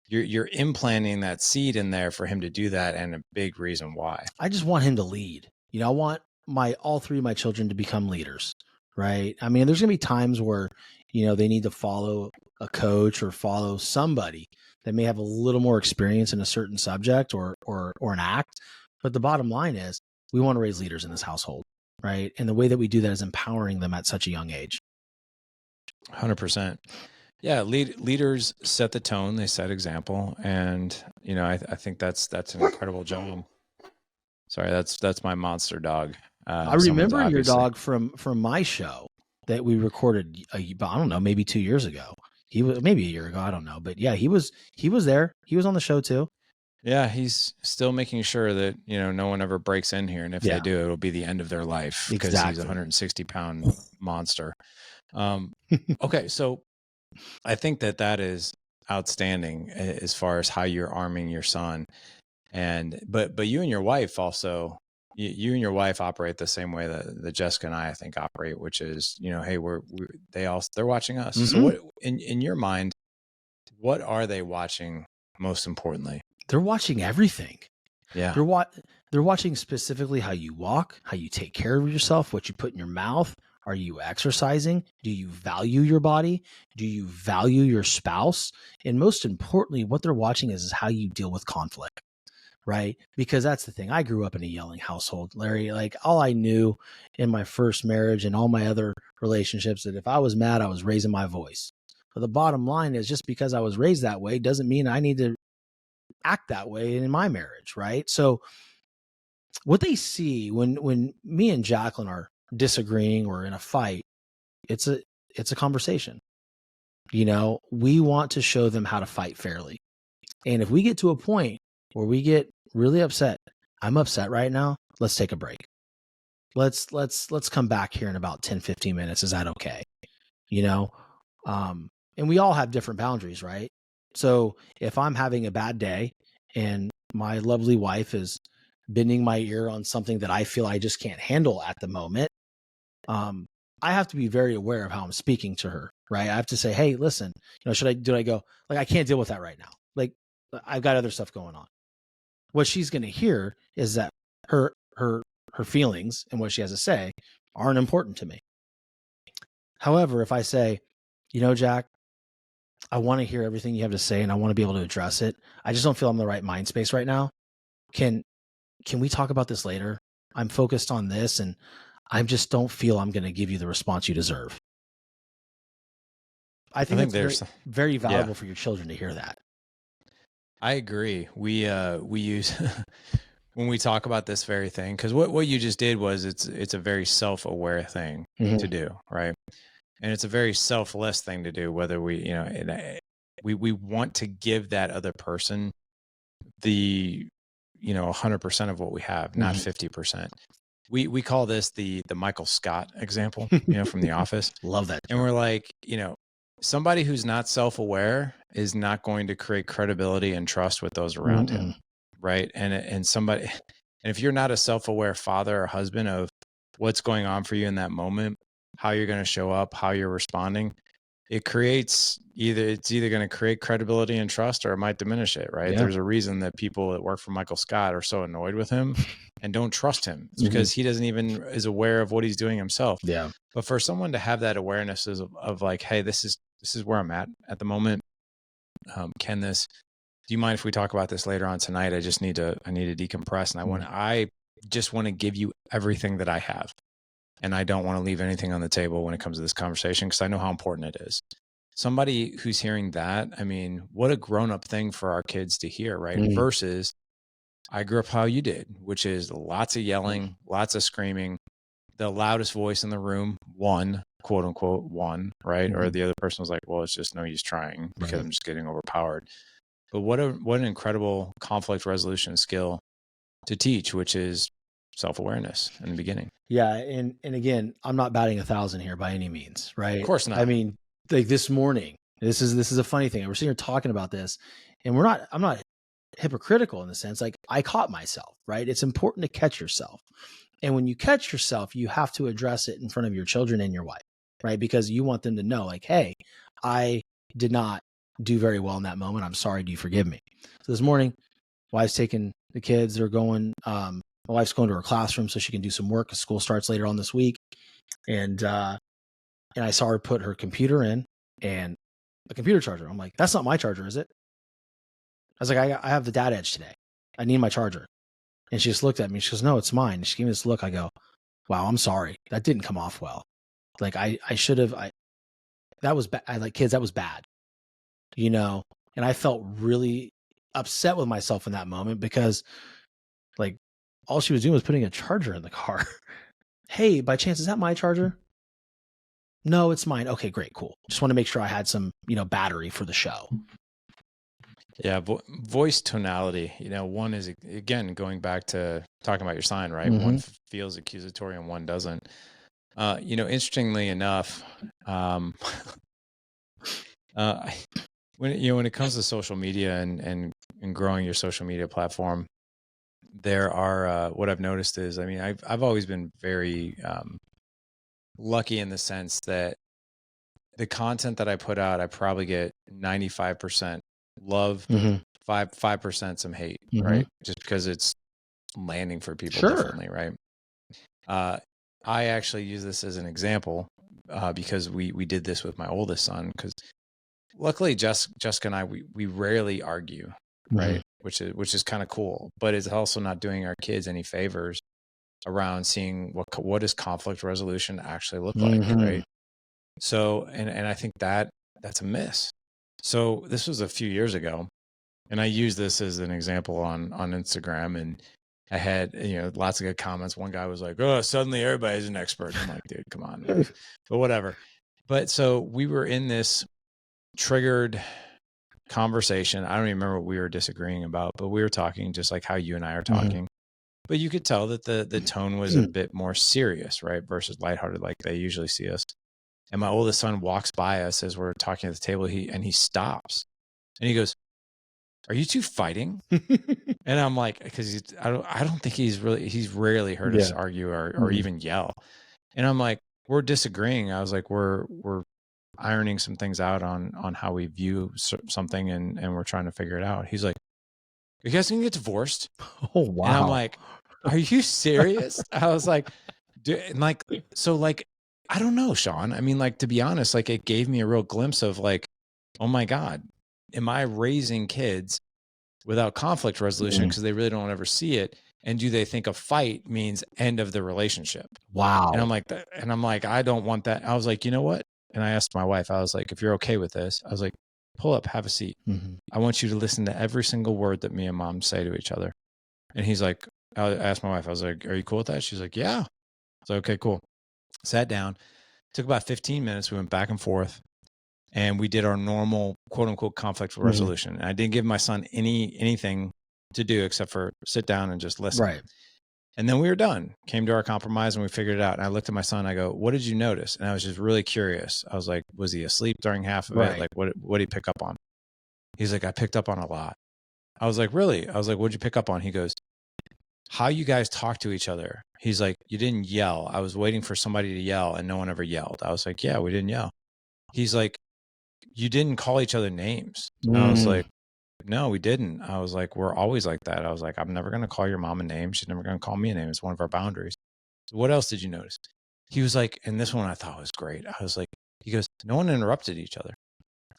S1: you're implanting that seed in there for him to do that, and a big reason why.
S2: I just want him to lead. I want all 3 of my children to become leaders, right? I mean, there's going to be times where, they need to follow a coach or follow somebody that may have a little more experience in a certain subject or an act. But the bottom line is we want to raise leaders in this household, right? And the way that we do that is empowering them at such a young age.
S1: 100%. Yeah, leaders set the tone, they set example, and I think that's an incredible job. Sorry, that's my monster dog.
S2: I remember your dog from my show that we recorded. I don't know, maybe 2 years ago. He was maybe a year ago. I don't know, but yeah, he was there. He was on the show too.
S1: Yeah, he's still making sure that no one ever breaks in here, and if they do, it'll be the end of their life because he's a 160-pound monster. Okay, so I think that is outstanding as far as how you're arming your son, but you and your wife also, you and your wife operate the same way that Jessica and I think operate, which is hey, they're watching us. Mm-hmm. So what in your mind, what are they watching most importantly?
S2: They're watching everything.
S1: Yeah.
S2: They're watching specifically how you walk, how you take care of yourself, what you put in your mouth. Are you exercising? Do you value your body? Do you value your spouse? And most importantly, what they're watching is how you deal with conflict, right? Because that's the thing. I grew up in a yelling household, Larry. Like all I knew in my first marriage and all my other relationships, that if I was mad, I was raising my voice. But the bottom line is just because I was raised that way doesn't mean I need to act that way in my marriage, right? So what they see when me and Jacqueline are disagreeing or in a fight, it's a conversation. We want to show them how to fight fairly. And if we get to a point where we get really upset, I'm upset right now, let's take a break. Let's come back here in about 10, 15 minutes. Is that okay? And we all have different boundaries, right? So if I'm having a bad day and my lovely wife is bending my ear on something that I feel I just can't handle at the moment, I have to be very aware of how I'm speaking to her, right? I have to say, hey, listen, do I go, like, I can't deal with that right now. Like, I've got other stuff going on. What she's going to hear is that her feelings and what she has to say aren't important to me. However, if I say, Jack, I want to hear everything you have to say and I want to be able to address it. I just don't feel I'm in the right mind space right now. Can we talk about this later? I'm focused on this and I just don't feel I'm going to give you the response you deserve. I think that's very, very valuable for your children to hear that.
S1: I agree. We use when we talk about this very thing, because what you just did was it's a very self-aware thing to do, right? And it's a very selfless thing to do, whether we want to give that other person the 100% of what we have, not 50%. We call this the Michael Scott example, from The Office.
S2: Love that.
S1: And we're like, somebody who's not self-aware is not going to create credibility and trust with those around him, right? And if you're not a self-aware father or husband of what's going on for you in that moment, how you're going to show up, how you're responding, it's either going to create credibility and trust or it might diminish it, right? Yeah. There's a reason that people that work for Michael Scott are so annoyed with him and don't trust him. It's because he doesn't even is aware of what he's doing himself.
S2: Yeah.
S1: But for someone to have that awareness of like, hey, this is where I'm at the moment. Do you mind if we talk about this later on tonight? I need to decompress and I just want to give you everything that I have. And I don't want to leave anything on the table when it comes to this conversation because I know how important it is. Somebody who's hearing that, I mean, what a grown-up thing for our kids to hear, right? Versus I grew up how you did, which is lots of yelling, lots of screaming, the loudest voice in the room, one, quote unquote, one, right? Or the other person was like, well, it's just no use trying because I'm just getting overpowered. But what an incredible conflict resolution skill to teach, which is self-awareness in the beginning.
S2: Yeah. And again, I'm not batting 1,000 here by any means, right?
S1: Of course not.
S2: I mean, like this morning, this is a funny thing. We're sitting here talking about this and I'm not hypocritical in the sense, like I caught myself, right? It's important to catch yourself. And when you catch yourself, you have to address it in front of your children and your wife, right? Because you want them to know like, hey, I did not do very well in that moment. I'm sorry. Do you forgive me? So this morning, wife's taking the kids. They're going, my wife's going to her classroom so she can do some work because school starts later on this week. And I saw her put her computer in and a computer charger. I'm like, that's not my charger, is it? I was like, I have the dad edge today. I need my charger. And she just looked at me. She goes, no, it's mine. She gave me this look. I go, wow, I'm sorry. That didn't come off well. Like I should have, that was bad. I like kids. That was bad, you know? And I felt really upset with myself in that moment because like all she was doing was putting a charger in the car. Hey, by chance, is that my charger? No, it's mine. Okay, great. Cool. Just want to make sure I had some, battery for the show.
S1: Yeah. Voice tonality, one is, again, going back to talking about your sign, right? Mm-hmm. One feels accusatory and one doesn't. Interestingly enough, when it comes to social media and growing your social media platform, there are, what I've noticed is, I've always been very, lucky in the sense that the content that I put out, I probably get 95% love, mm-hmm. 5% some hate, mm-hmm. right? Just because it's landing for people differently, right? I actually use this as an example because we did this with my oldest son, because luckily Jessica and I, we rarely argue, right? Mm-hmm. Which is kind of cool, but it's also not doing our kids any favors around seeing what does conflict resolution actually look like, mm-hmm. right? So, and I think that's a miss. So this was a few years ago, and I used this as an example on Instagram, and I had, lots of good comments. One guy was like, oh, suddenly everybody's an expert. I'm like, dude, come on, man. But whatever. But so we were in this triggered conversation. I don't even remember what we were disagreeing about, but we were talking just like how you and I are talking. Mm-hmm. But you could tell that the tone was a bit more serious, right? Versus lighthearted like they usually see us. And my oldest son walks by us as we're talking at the table. He stops and he goes, "Are you two fighting?" And I'm like, because I don't think he's rarely heard us argue or even yell. And I'm like, we're disagreeing. I was like, we're ironing some things out on how we view something, and we're trying to figure it out. He's like, "Are you guys gonna get divorced?"
S2: Oh, wow.
S1: And I'm like, are you serious? I was like, I don't know, Shawn. To be honest, it gave me a real glimpse of oh my God, am I raising kids without conflict resolution because they really don't ever see it? And do they think a fight means end of the relationship?
S2: Wow.
S1: And I'm like, I don't want that. I was like, you know what? And I asked my wife, I was like, if you're okay with this, I was like, pull up, have a seat. Mm-hmm. I want you to listen to every single word that me and mom say to each other. And he's like, I asked my wife, I was like, are you cool with that? She's like, yeah. So, okay, cool. Sat down, took about 15 minutes. We went back and forth, and we did our normal quote unquote conflict resolution. And I didn't give my son anything to do except for sit down and just listen.
S2: Right.
S1: And then we were done, came to our compromise, and we figured it out. And I looked at my son, I go, what did you notice? And I was just really curious. I was like, was he asleep during half of it? Like, what did he pick up on? He's like, I picked up on a lot. I was like, really? I was like, what'd you pick up on? He goes, how you guys talk to each other. He's like, you didn't yell. I was waiting for somebody to yell and no one ever yelled. I was like, yeah, we didn't yell. He's like, you didn't call each other names. And I was like, no, we didn't. I was like, we're always like that. I was like, I'm never going to call your mom a name. She's never going to call me a name. It's one of our boundaries. So what else did you notice? He was like, and this one I thought was great. I was like, he goes, no one interrupted each other.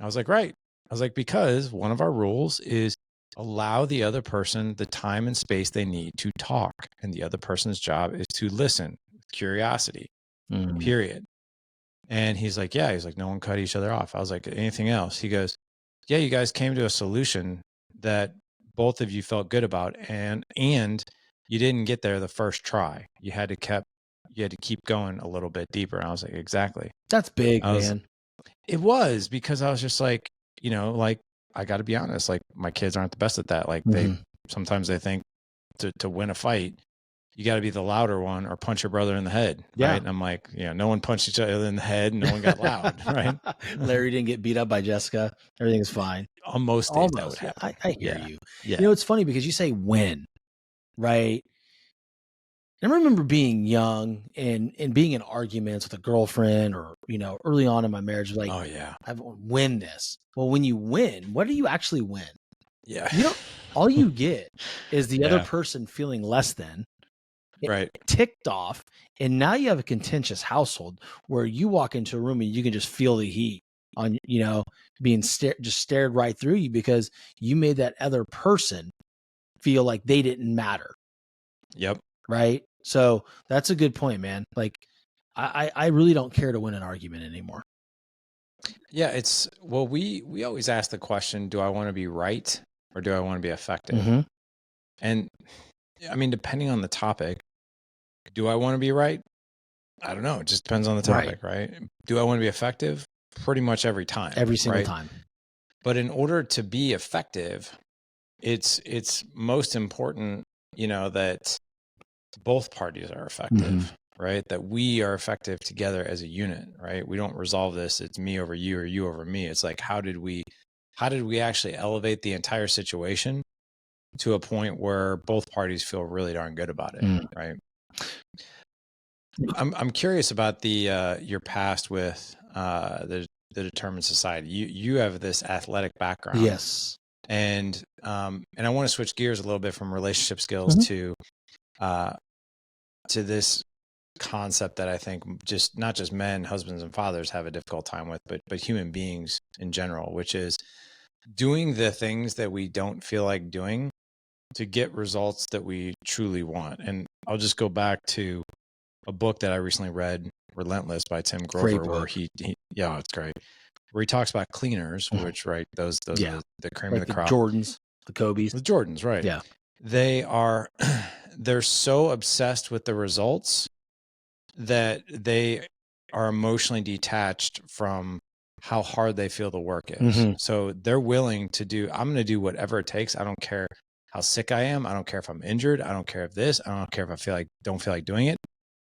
S1: I was like, right. I was like, because one of our rules is allow the other person the time and space they need to talk. And the other person's job is to listen with curiosity, period. And he's like, yeah, he's like, no one cut each other off. I was like, anything else? He goes, yeah, you guys came to a solution that both of you felt good about. And you didn't get there the first try. You had to keep going a little bit deeper. And I was like, exactly.
S2: That's big, man.
S1: It was, because I was just like, I got to be honest, my kids aren't the best at that. Sometimes they think to win a fight, you got to be the louder one or punch your brother in the head.
S2: Yeah.
S1: Right. And I'm like, no one punched each other in the head. And no one got loud. Right.
S2: Larry didn't get beat up by Jessica. Everything is fine.
S1: On most days that would happen.
S2: I hear you.
S1: Yeah.
S2: It's funny because you say win, right? And I remember being young and being in arguments with a girlfriend or, early on in my marriage, like,
S1: oh yeah,
S2: I win this. Well, when you win, what do you actually win?
S1: Yeah.
S2: All you get is the other person feeling less than,
S1: Right.
S2: ticked off, and now you have a contentious household where you walk into a room and you can just feel the heat on, being just stared right through you because you made that other person feel like they didn't matter.
S1: Yep.
S2: Right. So that's a good point, man. Like I really don't care to win an argument anymore.
S1: Yeah. We always ask the question, do I want to be right or do I want to be effective?
S2: Mm-hmm.
S1: And I mean, depending on the topic, do I want to be right? I don't know. It just depends on the topic, right? Do I want to be effective? Pretty much every time.
S2: Every single time.
S1: But in order to be effective, it's most important, that both parties are effective, right? That we are effective together as a unit, right? We don't resolve this. It's me over you or you over me. It's like, how did we actually elevate the entire situation to a point where both parties feel really darn good about it, right? I'm curious about your past with the Determined Society. You have this athletic background,
S2: yes,
S1: and I want to switch gears a little bit from relationship skills to this concept that I think not just men, husbands, and fathers have a difficult time with, but human beings in general, which is doing the things that we don't feel like doing to get results that we truly want. And I'll just go back to a book that I recently read, Relentless by Tim Grover, where it's great. Where he talks about cleaners, which, right, those are the cream
S2: like
S1: of the crop.
S2: Jordans, the Kobe's.
S1: The Jordans, right.
S2: Yeah.
S1: They're so obsessed with the results that they are emotionally detached from how hard they feel the work is. So they're willing to I'm going to do whatever it takes. I don't care how sick I am. I don't care if I'm injured. I don't care if I don't care if I don't feel like doing it.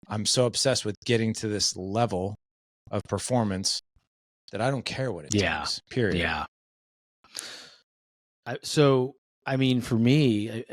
S1: I'm so obsessed with getting to this level of performance that I don't care what it takes, period.
S2: Yeah. I mean, for me,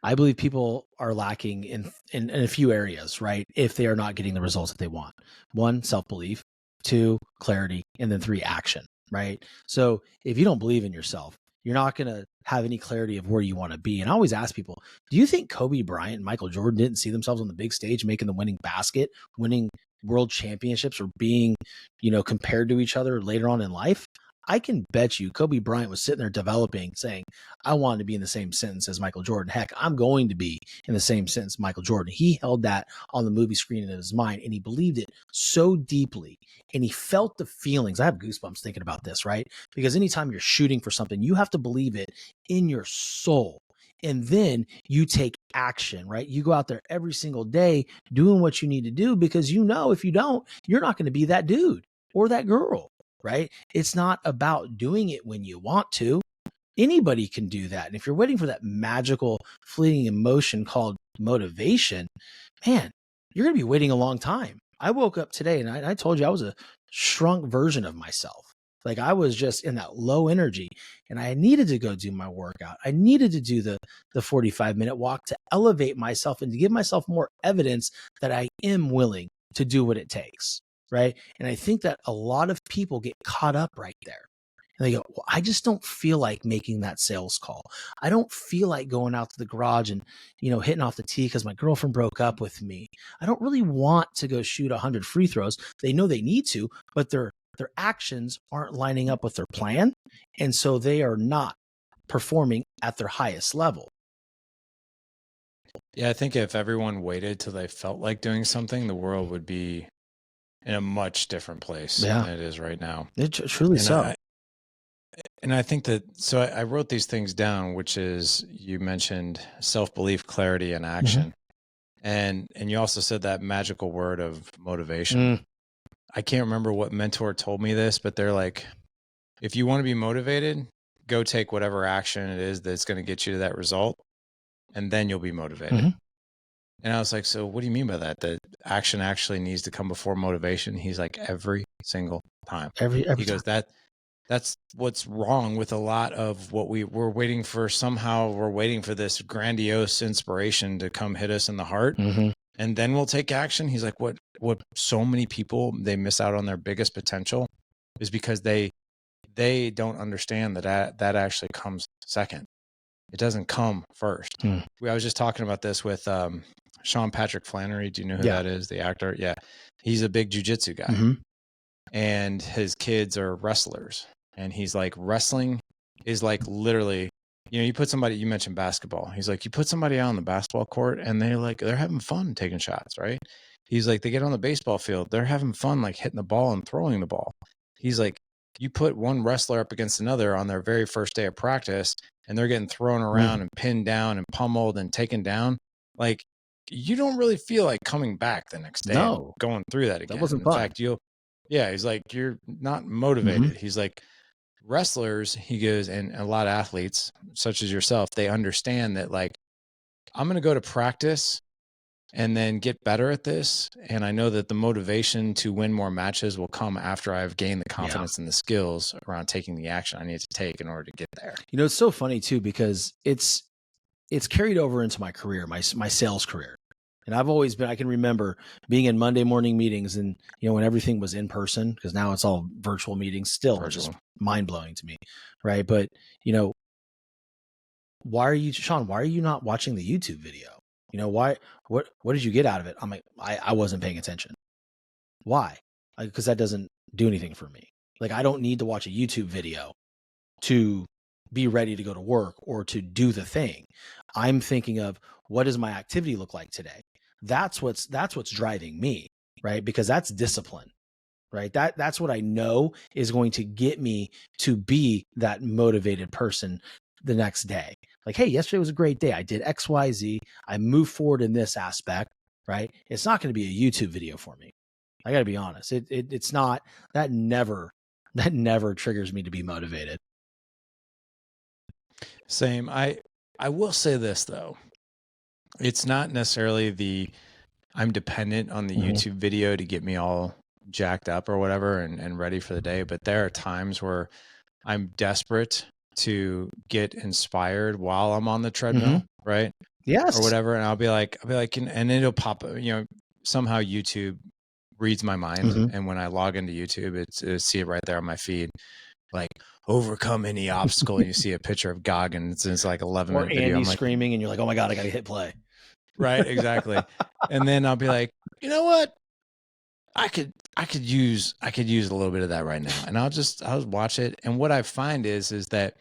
S2: I believe people are lacking in a few areas, right? If they are not getting the results that they want. 1, self-belief. 2, clarity. And then 3, action, right? So if you don't believe in yourself, you're not going to have any clarity of where you want to be. And I always ask people, do you think Kobe Bryant and Michael Jordan didn't see themselves on the big stage making the winning basket, winning world championships, or being, compared to each other later on in life? I can bet you Kobe Bryant was sitting there developing, saying, I wanted to be in the same sentence as Michael Jordan. Heck, I'm going to be in the same sentence as Michael Jordan. He held that on the movie screen in his mind, and he believed it so deeply, and he felt the feelings. I have goosebumps thinking about this, right? Because anytime you're shooting for something, you have to believe it in your soul. And then you take action, right? You go out there every single day doing what you need to do, because if you don't, you're not going to be that dude or that girl. Right? It's not about doing it when you want to. Anybody can do that. And if you're waiting for that magical fleeting emotion called motivation, man, you're going to be waiting a long time. I woke up today and I told you I was a shrunk version of myself. Like I was just in that low energy, and I needed to go do my workout. I needed to do the 45-minute walk to elevate myself and to give myself more evidence that I am willing to do what it takes. Right. And I think that a lot of people get caught up right there. And they go, well, I just don't feel like making that sales call. I don't feel like going out to the garage and, hitting off the tee because my girlfriend broke up with me. I don't really want to go shoot 100 free throws. They know they need to, but their actions aren't lining up with their plan. And so they are not performing at their highest level.
S1: Yeah, I think if everyone waited till they felt like doing something, the world would be in a much different place than it is right now.
S2: Truly so.
S1: I think that, so I wrote these things down, which is, you mentioned self-belief, clarity, and action. And you also said that magical word of motivation. I can't remember what mentor told me this, but they're like, if you want to be motivated, go take whatever action it is that's going to get you to that result, and then you'll be motivated. And I was like, so what do you mean by that? That action actually needs to come before motivation? He's like, every single time. He goes, that's what's wrong with a lot of what we're waiting for. Somehow we're waiting for this grandiose inspiration to come hit us in the heart, and then we'll take action. He's like, what so many people, they miss out on their biggest potential is because they don't understand that actually comes second. It doesn't come first. I was just talking about this with Sean Patrick Flannery. Do you know who that is? The actor? Yeah. He's a big jujitsu guy. And his kids are wrestlers. And he's like, wrestling is like literally, you put somebody, you mentioned basketball. He's like, you put somebody out on the basketball court and they're having fun taking shots, right? He's like, they get on the baseball field, they're having fun like hitting the ball and throwing the ball. He's like, you put one wrestler up against another on their very first day of practice and they're getting thrown around and pinned down and pummeled and taken down. Like, you don't really feel like coming back the next day and going through that again.
S2: That wasn't fun.
S1: In fact, he's like, you're not motivated. He's like, wrestlers, he goes, and a lot of athletes such as yourself, they understand that like, I'm going to go to practice and then get better at this. And I know that the motivation to win more matches will come after I've gained the confidence and the skills around taking the action I need to take in order to get there.
S2: It's so funny too, because it's carried over into my career, my sales career. And I've always been, I can remember being in Monday morning meetings and, when everything was in person, because now it's all virtual meetings, still just mind blowing to me. Right. But, Shawn, why are you not watching the YouTube video? What did you get out of it? I'm like, I wasn't paying attention. Why? Because that doesn't do anything for me. Like, I don't need to watch a YouTube video to be ready to go to work or to do the thing. I'm thinking of, what does my activity look like today? That's what's driving me, right? Because that's discipline, right? That's what I know is going to get me to be that motivated person the next day. Like, hey, yesterday was a great day. I did X, Y, Z. I moved forward in this aspect, right? It's not going to be a YouTube video for me. I got to be honest. It's not. That never triggers me to be motivated.
S1: Same. I will say this though. It's not necessarily I'm dependent on the YouTube video to get me all jacked up or whatever and ready for the day. But there are times where I'm desperate to get inspired while I'm on the treadmill, right?
S2: Yes.
S1: Or whatever. And I'll be like, and it'll pop, somehow YouTube reads my mind. And when I log into YouTube, it's see it right there on my feed. Like, overcome any obstacle. And you see a picture of Goggins. It's like 11-minute video.
S2: Andy screaming and you're like, oh my God, I got to hit play.
S1: Right. Exactly. And then I'll be like, you know what? I could use a little bit of that right now. And I'll watch it. And what I find is that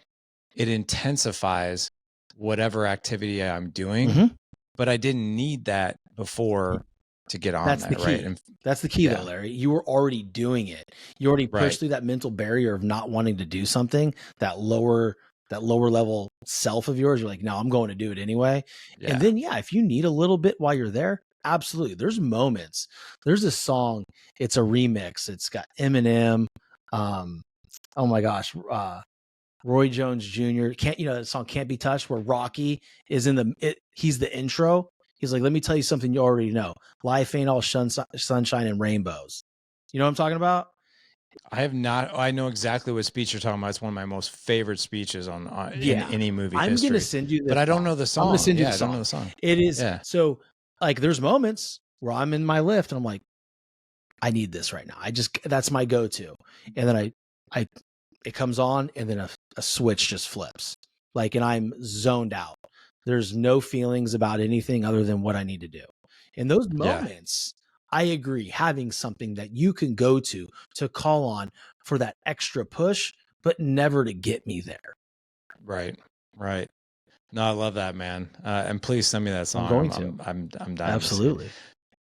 S1: it intensifies whatever activity I'm doing, but I didn't need that before to get on.
S2: That's the key. Right? And that's the key though, Larry. You were already doing it. You already pushed through that mental barrier of not wanting to do something, that lower level self of yours. You're like, no, I'm going to do it anyway. Yeah. And then, if you need a little bit while you're there, absolutely. There's moments. There's a song. It's a remix. It's got Eminem. Oh my gosh. Roy Jones Jr. The song Can't Be Touched, where Rocky is he's the intro. He's like, let me tell you something you already know. Life ain't all sunshine and rainbows. You know what I'm talking about?
S1: I have not. I know exactly what speech you're talking about. It's one of my most favorite speeches in any movie history.
S2: I'm going to send you this.
S1: But I don't know the song.
S2: I'm going to send you the song.
S1: I don't know the song.
S2: It is. Yeah. So like, there's moments where I'm in my lift and I'm like, I need this right now. That's my go-to. And then it comes on and then a switch just flips. Like, and I'm zoned out. There's no feelings about anything other than what I need to do. In those moments, I agree, having something that you can go to call on for that extra push, but never to get me there.
S1: Right. No, I love that, man. And please send me that song. I'm dying.
S2: Absolutely.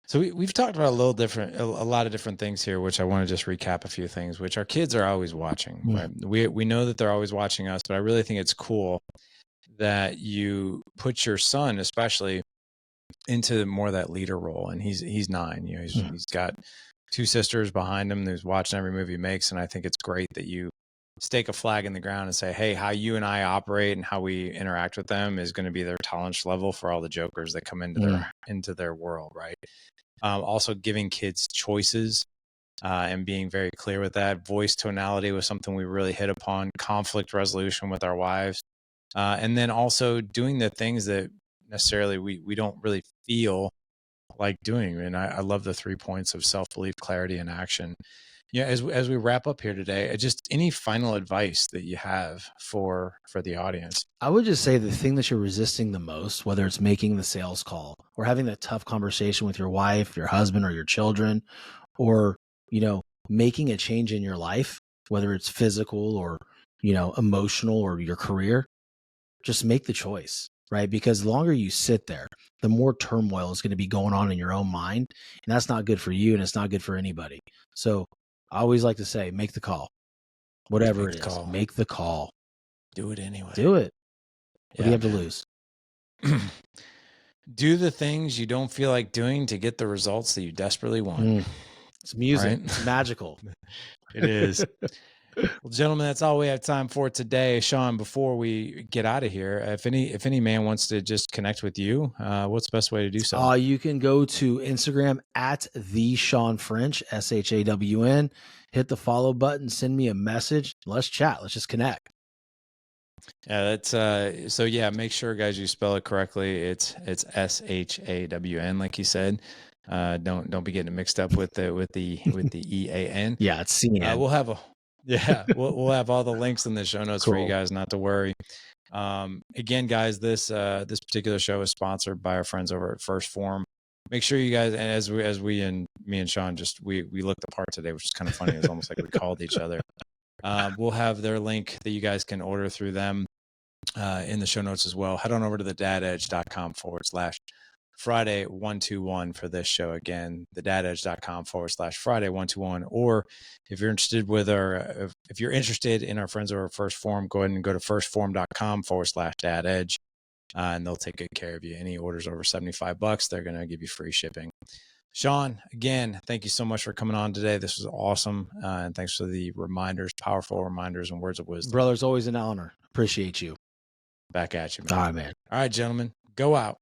S1: So we've talked about a lot of different things here, which I want to just recap a few things, which our kids are always watching. Right? We know that they're always watching us, but I really think it's cool that you put your son, especially, into more of that leader role. And he's 9. He's got 2 sisters behind him who's watching every movie he makes, and I think it's great that you stake a flag in the ground and say, hey, how you and I operate and how we interact with them is going to be their tolerance level for all the jokers that come into their world, right? Also giving kids choices and being very clear with that. Voice tonality was something we really hit upon. Conflict resolution with our wives. And then also doing the things that necessarily we don't really feel like doing. And I love the 3 points of self-belief, clarity, and action. Yeah, as we wrap up here today, just any final advice that you have for the audience?
S2: I would just say the thing that you're resisting the most, whether it's making the sales call or having that tough conversation with your wife, your husband, or your children, or, making a change in your life, whether it's physical or, emotional or your career, just make the choice, right? Because the longer you sit there, the more turmoil is going to be going on in your own mind. And that's not good for you and it's not good for anybody. So I always like to say, make the call, whatever it is, make the call.
S1: Do it anyway.
S2: Do it. What do you have to lose?
S1: Do the things you don't feel like doing to get the results that you desperately want.
S2: It's music. Right? It's magical.
S1: It is. Well, gentlemen, that's all we have time for today. Shawn, before we get out of here, if any man wants to just connect with you, what's the best way to do so?
S2: You can go to Instagram at the Shawn French, SHAWN. Hit the follow button, send me a message. Let's chat. Let's just connect.
S1: Yeah, that's so yeah, make sure guys you spell it correctly. It's SHAWN, like you said. Don't be getting it mixed up with the EAN.
S2: Yeah, it's CN.
S1: We'll have all the links in the show notes for you guys, not to worry. Again, guys, this particular show is sponsored by our friends over at First Form. Make sure you guys, and as we and me and Shawn we looked apart today, which is kind of funny. It's almost like we called each other. We'll have their link that you guys can order through them in the show notes as well. Head on over to thedadedge.com/Friday121 for this show. Again, thedadedge.com/Friday121. Or if you're interested if you're interested in our friends over at First Form, go ahead and go to firstform.com/dadedge. And they'll take good care of you. Any orders over $75, they're going to give you free shipping. Shawn, again, thank you so much for coming on today. This was awesome. And thanks for the reminders, powerful reminders and words of wisdom.
S2: Brother, it's always an honor. Appreciate you.
S1: Back at you, man.
S2: All right, man.
S1: All right, gentlemen, go out.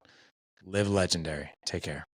S1: Live legendary. Take care.